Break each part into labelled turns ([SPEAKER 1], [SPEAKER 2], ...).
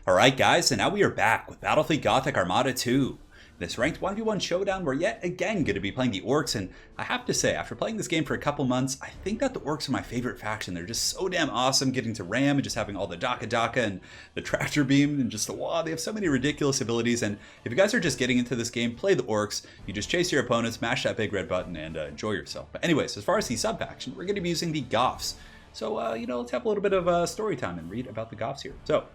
[SPEAKER 1] Alright guys, so now we are back with Battlefleet Gothic Armada 2. This ranked 1v1 showdown, we're yet again going to be playing the Orcs, and I have to say, after playing this game for a couple months, I think that the Orcs are my favorite faction. They're just so damn awesome, getting to ram and just having all the Daka and the Tractor Beam and just the wow, they have so many ridiculous abilities. And if you guys are just getting into this game, play the Orcs. You just chase your opponents, mash that big red button, and enjoy yourself. But anyways, as far as the sub-faction, we're going to be using the Goths. So, let's have a little bit of story time and read about the Goths here. So,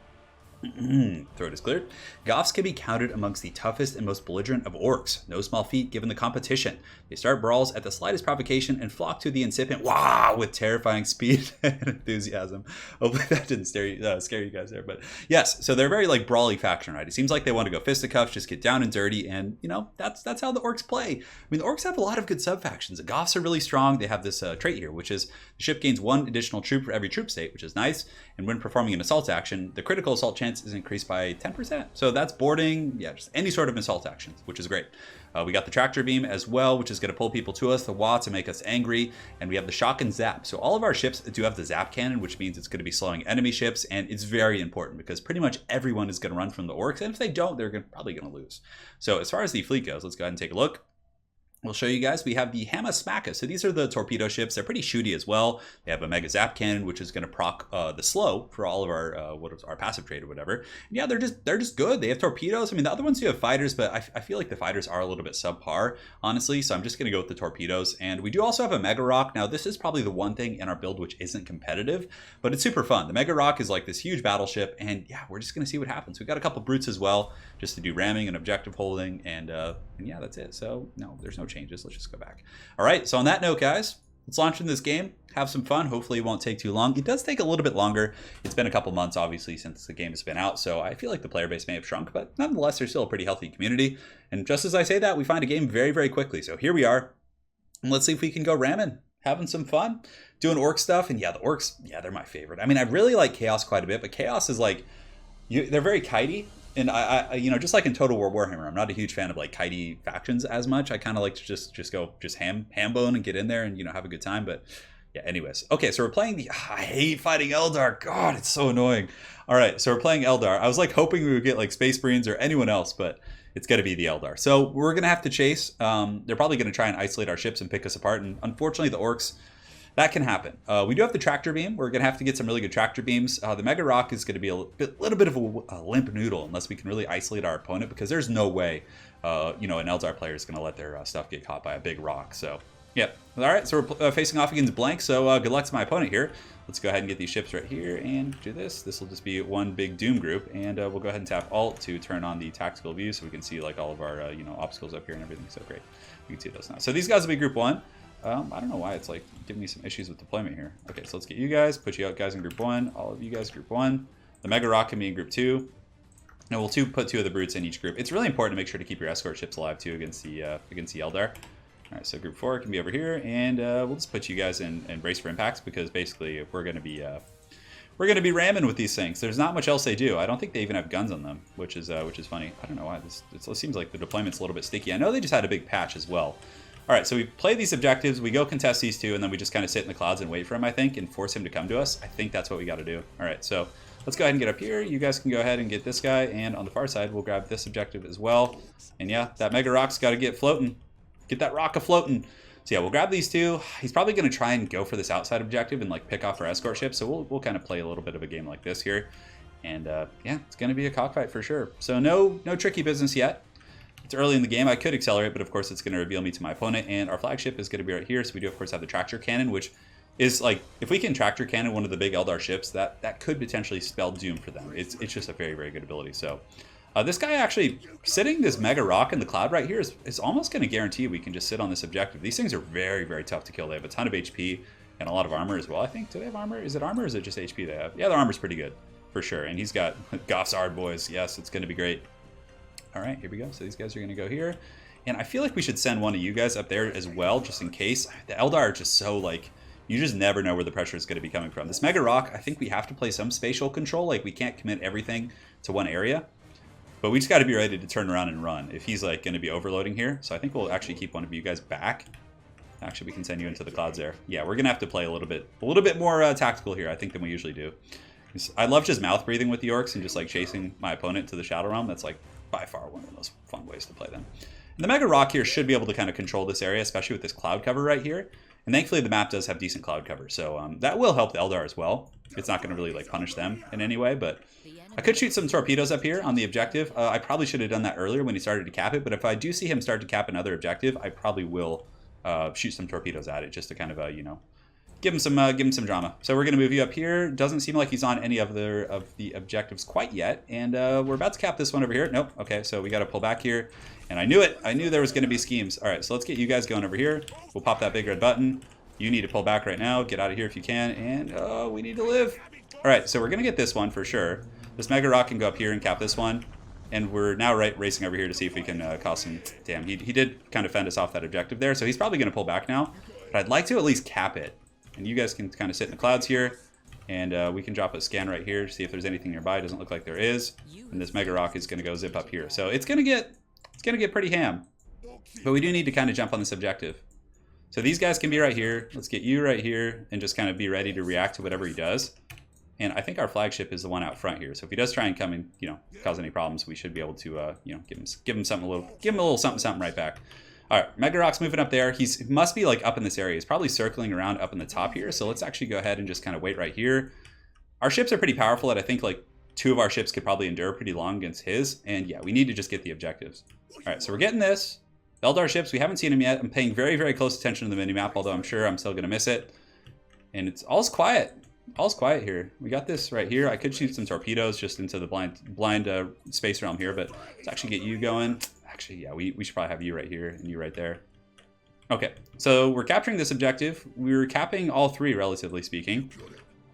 [SPEAKER 1] throat is cleared. Goths can be counted amongst the toughest and most belligerent of orcs. No small feat given the competition. They start brawls at the slightest provocation and flock to the incipient wow with terrifying speed and enthusiasm. Hopefully that didn't scare you guys there, but yes, so they're very like brawly faction, right? It seems like they want to go fisticuffs, just get down and dirty, and that's how the orcs play. I mean, the orcs have a lot of good sub factions. The Goths are really strong. They have this trait here, which is the ship gains 1 additional troop for every troop state, which is nice. And when performing an assault action, the critical assault chance is increased by 10%. So that's boarding, yeah, just any sort of assault actions, which is great. We got the Tractor Beam as well, which is going to pull people to us, the Wah to make us angry, and we have the Shock and Zap. So all of our ships do have the Zap Cannon, which means it's going to be slowing enemy ships, and it's very important because pretty much everyone is going to run from the Orcs, and if they don't, they're probably going to lose. So as far as the fleet goes, let's go ahead and take a look. We'll show you guys, we have the Hamma Smacka. So these are the torpedo ships. They're pretty shooty as well. They have a Mega Zap Cannon, which is going to proc the slow for all of our our passive trait or whatever. And yeah, they're just good. They have torpedoes. I mean, the other ones do have fighters, but I feel like the fighters are a little bit subpar, honestly. So I'm just going to go with the torpedoes. And we do also have a Mega Rock. Now, this is probably the one thing in our build which isn't competitive, but it's super fun. The Mega Rock is like this huge battleship, and yeah, we're just going to see what happens. We've got a couple brutes as well, just to do ramming and objective holding, and yeah, that's it. So no, there's no changes. Let's just go back. All right, so on that note, guys, let's launch into this game, have some fun. Hopefully it won't take too long. It does take a little bit longer. It's been a couple months, obviously, since the game has been out, so I feel like the player base may have shrunk, but nonetheless, there's still a pretty healthy community. And just as I say that, we find a game very, very quickly. So here we are, and let's see if we can go ramming, having some fun, doing orc stuff. And yeah, the orcs, yeah, they're my favorite. I mean, I really like Chaos quite a bit, but Chaos is like, they're very kitey. And I just like in Total War Warhammer, I'm not a huge fan of like kitey factions as much. I kind of like to just go ham bone and get in there and have a good time. But yeah, anyways, okay, so we're playing the. I hate fighting Eldar. God, it's so annoying. All right, so we're playing Eldar. I was like hoping we would get like Space Marines or anyone else, but it's going to be the Eldar. So we're gonna have to chase. They're probably going to try and isolate our ships and pick us apart. And unfortunately, the orcs. That can happen. We do have the Tractor Beam. We're going to have to get some really good Tractor Beams. The Mega Rock is going to be a little bit of a limp noodle unless we can really isolate our opponent, because there's no way, an Eldar player is going to let their stuff get caught by a big rock. So, yeah. All right, so we're facing off against blank, so good luck to my opponent here. Let's go ahead and get these ships right here and do this. This will just be one big Doom group, and we'll go ahead and tap Alt to turn on the tactical view so we can see like all of our, obstacles up here and everything. So great. We can see those now. So these guys will be group 1. I don't know why it's like giving me some issues with deployment here. Okay, so let's get you guys, put you out guys in group 1, all of you guys group 1. The Mega Rock can be in group 2. And we'll put 2 of the brutes in each group. It's really important to make sure to keep your escort ships alive too against the Eldar. All right, so group 4 can be over here, and we'll just put you guys in brace for impacts, because basically we're gonna be ramming with these things. There's not much else they do. I don't think they even have guns on them, which is funny. I don't know why it seems like the deployment's a little bit sticky. I know they just had a big patch as well. All right, so we play these objectives, we go contest these 2, and then we just kind of sit in the clouds and wait for him, I think, and force him to come to us. I think that's what we got to do. All right, so let's go ahead and get up here. You guys can go ahead and get this guy, and on the far side, we'll grab this objective as well. And yeah, that Mega Rock's got to get floating. Get that rock a-floating. So yeah, we'll grab these 2. He's probably going to try and go for this outside objective and like pick off our escort ship, so we'll kind of play a little bit of a game like this here. And yeah, it's going to be a cockfight for sure. So no tricky business yet. It's early in the game. I could accelerate, but of course it's going to reveal me to my opponent, and our flagship is going to be right here. So we do, of course, have the Tractor Cannon, which is like, if we can Tractor Cannon one of the big Eldar ships, that could potentially spell doom for them. It's just a very, very good ability. So this guy actually, sitting this Mega Rock in the cloud right here is almost going to guarantee we can just sit on this objective. These things are very, very tough to kill. They have a ton of HP and a lot of armor as well, I think. Do they have armor? Is it armor or is it just HP they have? Yeah, their armor's pretty good, for sure. And he's got Goths Ard boys. Yes, it's going to be great. All right, here we go. So these guys are going to go here. And I feel like we should send one of you guys up there as well, just in case. The Eldar are just so, like, you just never know where the pressure is going to be coming from. This Mega Rock, I think we have to play some spatial control. Like, we can't commit everything to one area. But we just got to be ready to turn around and run if he's, like, going to be overloading here. So I think we'll actually keep one of you guys back. Actually, we can send you into the clouds there. Yeah, we're going to have to play a little bit more tactical here, I think, than we usually do. I love just mouth breathing with the orcs and just like chasing my opponent to the Shadow Realm. That's like by far one of the most fun ways to play them. And the Mega Rock here should be able to kind of control this area, especially with this cloud cover right here. And thankfully the map does have decent cloud cover, so that will help the Eldar as well. It's not going to really like punish them in any way, but I could shoot some torpedoes up here on the objective. I probably should have done that earlier when he started to cap it, but if I do see him start to cap another objective, I probably will shoot some torpedoes at it just to kind of, you know, give him some drama. So we're going to move you up here. Doesn't seem like he's on any other of the objectives quite yet, and we're about to cap this one over here. Nope. Okay, so we got to pull back here, and I knew it. I knew there was going to be schemes. All right, so let's get you guys going over here. We'll pop that big red button. You need to pull back right now. Get out of here if you can, and we need to live. All right, so we're going to get this one for sure. This Mega Rock can go up here and cap this one, and we're now racing over here to see if we can cause some. Damn, he did kind of fend us off that objective there, so he's probably going to pull back now. But I'd like to at least cap it. And you guys can kind of sit in the clouds here, and we can drop a scan right here, see if there's anything nearby. It doesn't look like there is. And this Mega Rock is going to go zip up here. So it's going to get pretty ham. But we do need to kind of jump on this objective. So these guys can be right here. Let's get you right here and just kind of be ready to react to whatever he does. And I think our flagship is the one out front here. So if he does try and come and, you know, cause any problems, we should be able to, you know, give him a little something right back. All right, Mega Rock's moving up there. He must be like up in this area. He's probably circling around up in the top here. So let's actually go ahead and just kind of wait right here. Our ships are pretty powerful, and I think like 2 of our ships could probably endure pretty long against his. And yeah, we need to just get the objectives. All right, so we're getting this. Eldar ships, we haven't seen them yet. I'm paying very, very close attention to the minimap, although I'm sure I'm still going to miss it. And it's all's quiet. All's quiet here. We got this right here. I could shoot some torpedoes just into the blind space realm here, but let's actually get you going. Actually, yeah, we should probably have you right here and you right there. Okay, so we're capturing this objective. We're capping all 3, relatively speaking.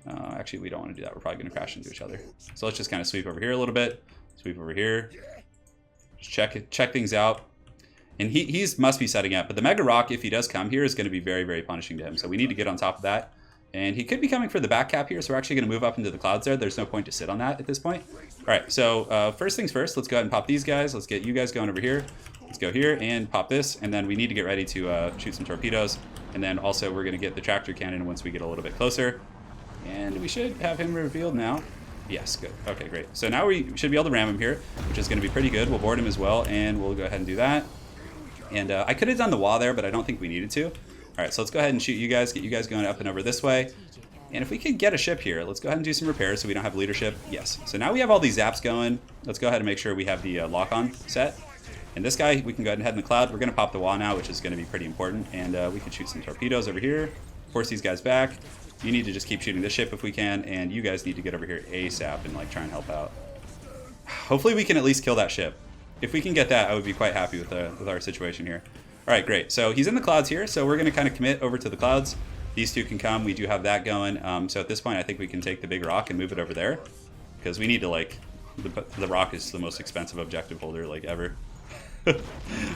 [SPEAKER 1] Actually, we don't want to do that. We're probably going to crash into each other. So let's just kind of sweep over here a little bit. Sweep over here. Just check things out. And he must be setting up. But the Mega Rock, if he does come here, is going to be very, very punishing to him. So we need to get on top of that. And he could be coming for the back cap here, so we're actually going to move up into the clouds there. There's no point to sit on that at this point. All right, so first things first, let's go ahead and pop these guys. Let's get you guys going over here. Let's go here and pop this, and then we need to get ready to shoot some torpedoes. And then also we're going to get the tractor cannon once we get a little bit closer. And we should have him revealed now. Yes, good. Okay, great. So now we should be able to ram him here, which is going to be pretty good. We'll board him as well, and we'll go ahead and do that. And I could have done the wall there, but I don't think we needed to. All right, so let's go ahead and shoot you guys, get you guys going up and over this way. And if we could get a ship here, let's go ahead and do some repairs so we don't have leadership. Yes, so now we have all these zaps going. Let's go ahead and make sure we have the lock-on set. And this guy, we can go ahead and head in the cloud. We're going to pop the wall now, which is going to be pretty important. And we can shoot some torpedoes over here, force these guys back. You need to just keep shooting this ship if we can, and you guys need to get over here ASAP and like try and help out. Hopefully we can at least kill that ship. If we can get that, I would be quite happy with our situation here. All right, great. So he's in the clouds here, so we're going to kind of commit over to the clouds. These 2 can come. We do have that going. So at this point, I think we can take the big rock and move it over there, because we need to like the rock is the most expensive objective holder like ever. All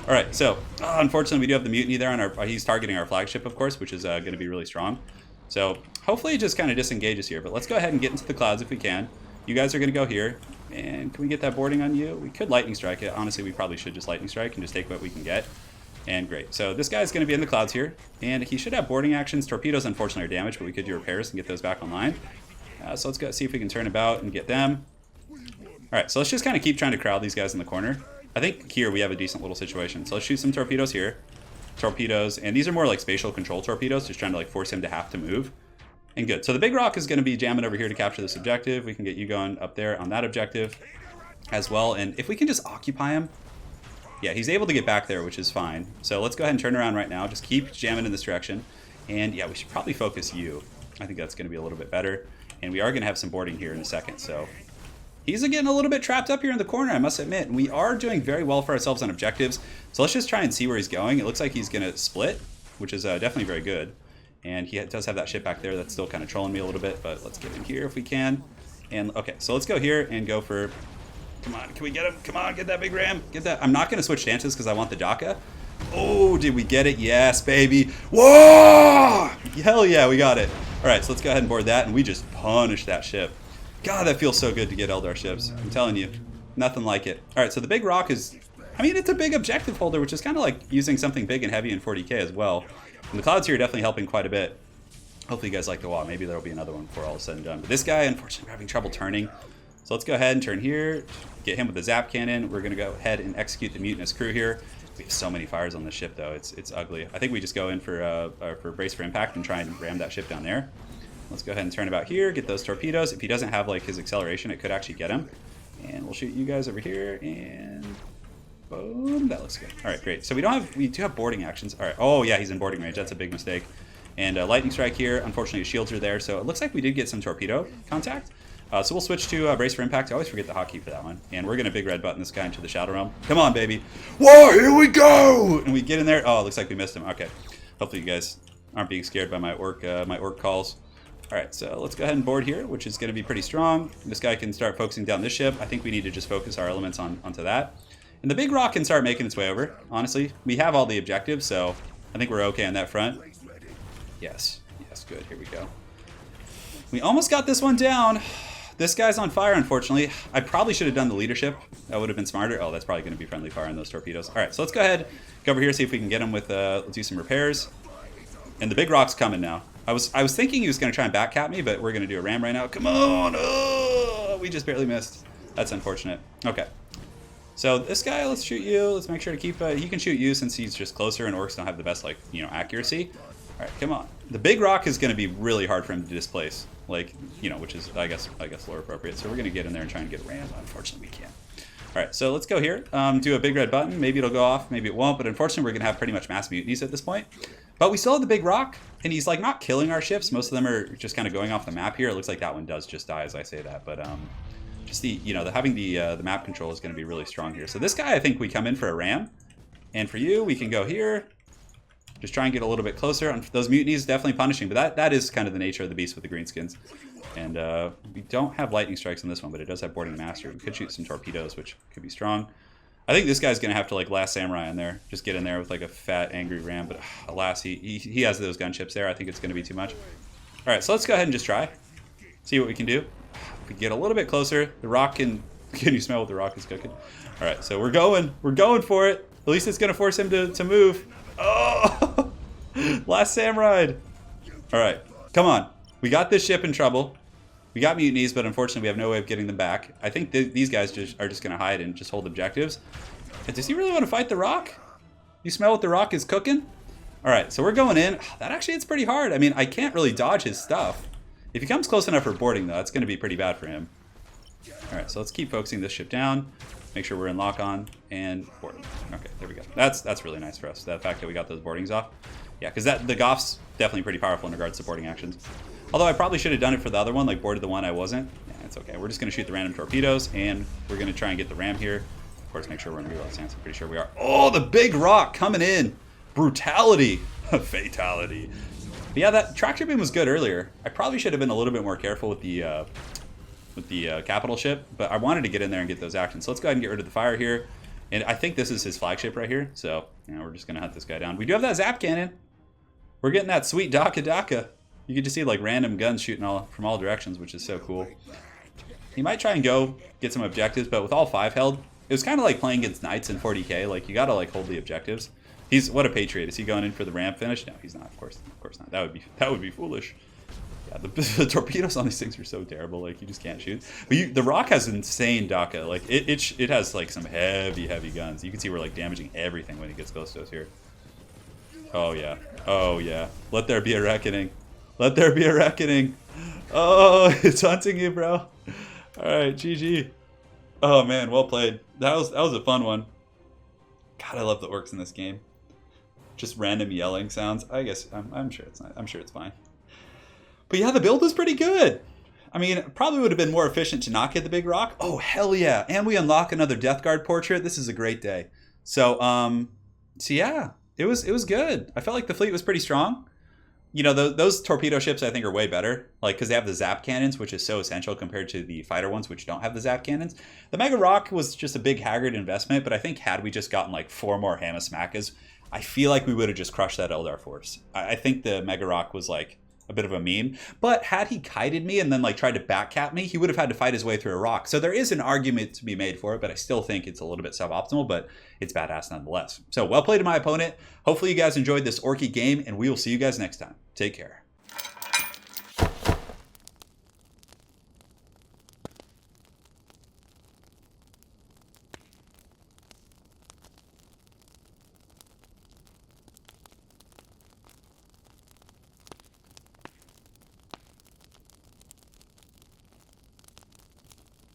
[SPEAKER 1] right, so unfortunately, we do have the mutiny there on our. He's targeting our flagship, of course, which is going to be really strong. So hopefully, it just kind of disengages here. But let's go ahead and get into the clouds if we can. You guys are going to go here. And can we get that boarding on you? We could lightning strike it. Honestly, we probably should just lightning strike and just take what we can get. And great. So this guy's going to be in the clouds here. And he should have boarding actions. Torpedoes, unfortunately, are damaged, but we could do repairs and get those back online. So let's go see if we can turn about and get them. All right, so let's just kind of keep trying to crowd these guys in the corner. I think here we have a decent little situation. So let's shoot some torpedoes here. Torpedoes. And these are more like spatial control torpedoes, just trying to like force him to have to move. And good. So the big rock is going to be jamming over here to capture this objective. We can get you going up there on that objective as well. And if we can just occupy him. Yeah, he's able to get back there, which is fine. So let's go ahead and turn around right now. Just keep jamming in this direction. And yeah, we should probably focus you. I think that's going to be a little bit better. And we are going to have some boarding here in a second. So he's getting a little bit trapped up here in the corner, I must admit. And we are doing very well for ourselves on objectives. So let's just try and see where he's going. It looks like he's going to split, which is definitely very good. And he does have that ship back there that's still kind of trolling me a little bit, but let's get in here if we can. And okay, so let's go here and go for, come on, can we get him? Come on, get that big ram, get that. I'm not going to switch stances because I want the Jaka. Oh, did we get it? Yes, baby. Whoa! Hell yeah, we got it. All right, so let's go ahead and board that, and we just punished that ship. God, that feels so good to get Eldar ships. I'm telling you, nothing like it. All right, so the big rock is, I mean, it's a big objective holder, which is kind of like using something big and heavy in 40K as well. And the clouds here are definitely helping quite a bit. Hopefully you guys like the wall. Maybe there'll be another one before all is said and done. But this guy, unfortunately, we're having trouble turning. So let's go ahead and turn here. Get him with the zap cannon. We're going to go ahead and execute the mutinous crew here. We have so many fires on this ship, though. It's ugly. I think we just go in for brace for impact and try and ram that ship down there. Let's go ahead and turn about here. Get those torpedoes. If he doesn't have like his acceleration, it could actually get him. And we'll shoot you guys over here. And boom. That looks good. All right, great. So we do have boarding actions. All right. Oh yeah, he's in boarding range. That's a big mistake. And lightning strike here. Unfortunately, his shields are there. So it looks like we did get some torpedo contact. So we'll switch to brace for impact. I always forget the hotkey for that one. And we're going to big red button this guy into the Shadow Realm. Come on, baby. Whoa, here we go! And we get in there. Oh, it looks like we missed him. Okay. Hopefully you guys aren't being scared by my orc calls. All right, so let's go ahead and board here, which is going to be pretty strong. This guy can start focusing down this ship. I think we need to just focus our elements onto that. And the big rock can start making its way over, honestly. We have all the objectives, so I think we're okay on that front. Yes, good. Here we go. We almost got this one down. This guy's on fire, unfortunately. I probably should have done the leadership. That would have been smarter. Oh, that's probably going to be friendly fire on those torpedoes. All right, so let's go ahead, go over here, see if we can get him with, let's do some repairs. And the big rock's coming now. I was thinking he was going to try and back cap me, but we're going to do a ram right now. Come on! Oh, we just barely missed. That's unfortunate. Okay. So this guy, let's shoot you. Let's make sure to keep, he can shoot you since he's just closer and orcs don't have the best, like, you know, accuracy. All right, come on. The big rock is going to be really hard for him to displace, like, you know, which is, I guess lore appropriate. So we're going to get in there and try and get a ram. Unfortunately, we can't. All right, so let's go here. Do a big red button. Maybe it'll go off, maybe it won't. But unfortunately, we're going to have pretty much mass mutinies at this point. But we still have the big rock, and he's like not killing our ships. Most of them are just kind of going off the map here. It looks like that one does just die as I say that. But just having the map control is going to be really strong here. So this guy, I think we come in for a ram, and for you, we can go here. Just try and get a little bit closer. And those mutinies definitely punishing, but that is kind of the nature of the beast with the greenskins. And we don't have lightning strikes on this one, but it does have boarding master. We could shoot some torpedoes, which could be strong. I think this guy's gonna have to like last samurai in there, just get in there with like a fat angry ram. But alas, he has those gunships there. I think it's gonna be too much. All right, so let's go ahead and just try, see what we can do. If we get a little bit closer, the rock can. Can you smell what the rock is cooking? All right, so we're going for it. At least it's gonna force him to move. Oh, last samurai. All right, come on. We got this ship in trouble. We got mutinies, but unfortunately we have no way of getting them back. I think these guys are just going to hide and just hold objectives. And does he really want to fight the rock? You smell what the rock is cooking? All right, so we're going in. That actually it's pretty hard. I mean, I can't really dodge his stuff. If he comes close enough for boarding, though, it's going to be pretty bad for him. All right, so let's keep focusing this ship down. Make sure we're in lock on and board. Okay, there we go. That's really nice for us. The fact that we got those boardings off. Yeah, because the Goth's definitely pretty powerful in regards to boarding actions. Although I probably should have done it for the other one, like boarded the one I wasn't. Yeah, it's okay. We're just going to shoot the random torpedoes, and we're going to try and get the ram here. Of course, make sure we're in reload stance. I'm pretty sure we are. Oh, the big rock coming in. Brutality. Fatality. But yeah, that tractor beam was good earlier. I probably should have been a little bit more careful with the capital ship, but I wanted to get in there and get those actions. So let's go ahead and get rid of the fire here. And I think this is his flagship right here. So, you know, we're just going to hunt this guy down. We do have that zap cannon. We're getting that sweet Daka. You can just see like random guns shooting from all directions, which is so cool. He might try and go get some objectives, but with all 5 held, it was kind of like playing against knights in 40k. Like you got to like hold the objectives. What a patriot. Is he going in for the ramp finish? No, he's not. Of course not. That would be foolish. Yeah, the torpedoes on these things are so terrible. Like you just can't shoot. But the rock has insane Daka. Like it has like some heavy guns. You can see we're like damaging everything when it gets close to us here. Oh yeah. Let there be a reckoning. Let there be a reckoning. Oh, it's hunting you, bro. All right, GG. Oh man, well played. That was a fun one. God, I love the orcs in this game. Just random yelling sounds. I guess I'm sure it's not. I'm sure it's fine. But yeah, the build was pretty good. I mean, it probably would have been more efficient to not get the big rock. Oh hell yeah! And we unlock another Death Guard portrait. This is a great day. So yeah, it was good. I felt like the fleet was pretty strong. You know, those torpedo ships I think are way better, like because they have the zap cannons, which is so essential compared to the fighter ones, which don't have the zap cannons. The Mega Rock was just a big haggard investment, but I think had we just gotten like 4 more Hamasmakas, I feel like we would have just crushed that Eldar force. I think the Mega Rock was like a bit of a meme, but had he kited me and then like tried to backcap me, he would have had to fight his way through a rock. So there is an argument to be made for it, but I still think it's a little bit suboptimal, but it's badass nonetheless. So well played to my opponent. Hopefully you guys enjoyed this Orky game, and we will see you guys next time. Take care.